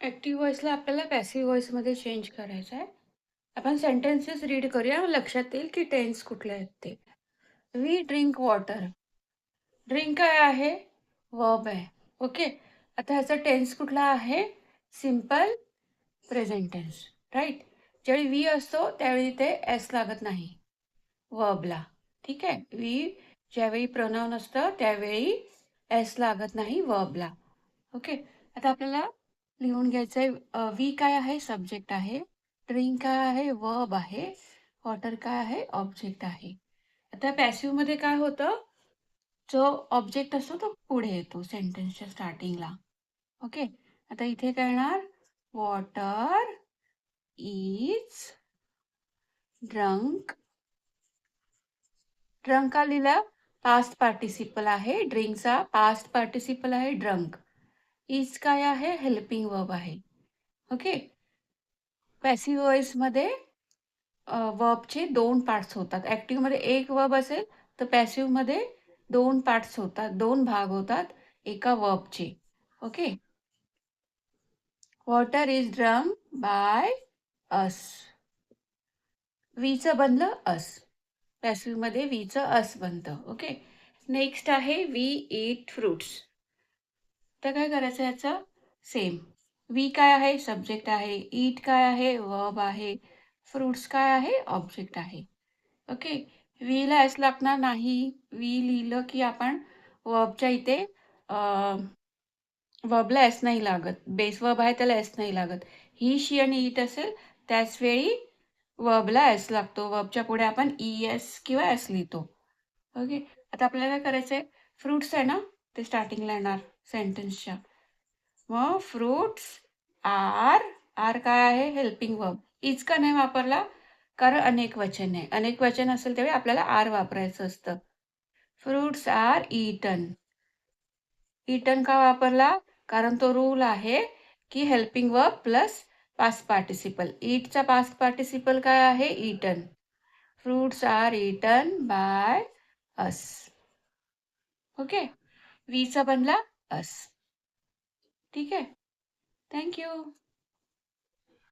Active व्हॉईसला आपल्याला passive व्हॉईसमध्ये change करायचं आहे. आपण सेंटेन्सेस रीड करूया, लक्षात येईल की टेन्स कुठले आहेत ते. We drink water. ड्रिंक काय आहे? वर्ब आहे. ओके. आता ह्याचा टेन्स कुठला आहे? Simple present tense. राईट? ज्यावेळी वी असतो त्यावेळी ते एस लागत नाही वर्बला. ठीक आहे? वी ज्यावेळी प्रोनाउन असतं त्यावेळी एस लागत नाही वर्बला. ओके. आता आपल्याला लिहून घ्यायचं आहे. वी काय आहे? सब्जेक्ट आहे. ड्रिंक काय आहे? वर्ब आहे. वॉटर काय आहे? ऑब्जेक्ट आहे. आता पॅसिव्हमध्ये काय होतं? जो ऑब्जेक्ट असतो तो पुढे येतो सेंटेन्सच्या स्टार्टिंगला. ओके. आता इथे काय येणार? Water is drunk. ड्रंक का लिहिलं? पास्ट पार्टिसिपल आहे. ड्रिंकचा पास्ट पार्टिसिपल आहे ड्रंक. इज काय आहे? हेल्पिंग वर्ब आहे. ओके. पॅसिव्ह व्हॉइसमध्ये वर्बचे 2 पार्ट्स होतात. ॲक्टिव्हमध्ये एक वर्ब असेल तर पॅसिव्हमध्ये 2 पार्ट्स होतात, 2 भाग होतात एका वर्बचे. Okay. Water is drunk by us. वीचं बनलं अस. पॅसिव्हमध्ये वीचं अस बनतं. ओके. नेक्स्ट आहे वी ईट फ्रुट्स. तर काय करायचं याचं? सेम. वी काय आहे? सब्जेक्ट आहे. ईट काय आहे? वर्ब आहे. फ्रुट्स काय आहे? ऑब्जेक्ट आहे. ओके. वीला एस लागणार नाही. वी लिहिलं की आपण वर्बच्या इथे वर्बला एस नाही लागत. बेस वर्ब आहे त्याला एस नाही लागत. ही, शी आणि इट असेल त्याच वेळी वर्बला एस लागतो. वर्बच्या पुढे आपण ES किंवा एस लिहितो. ओके. आता आपल्याला काय करायचं आहे? फ्रुट्स आहे ना, ते स्टार्टिंगला येणार सेंटेन्सच्या. मग फ्रुट्स आर काय आहे? Helping verb. इज का नाही वापरला? कारण अनेक वचन आहे. अनेक वचन असेल त्यावेळी आपल्याला आर वापरायचं असतं. Fruits are eaten. ईटन का वापरला? कारण तो रूल आहे की helping verb plus past participle. ईटचा पास्ट पार्टिसिपल काय आहे? Eaten. Fruits are eaten by us. Okay. वीचा बनला अस. ठीक आहे. थँक्यू.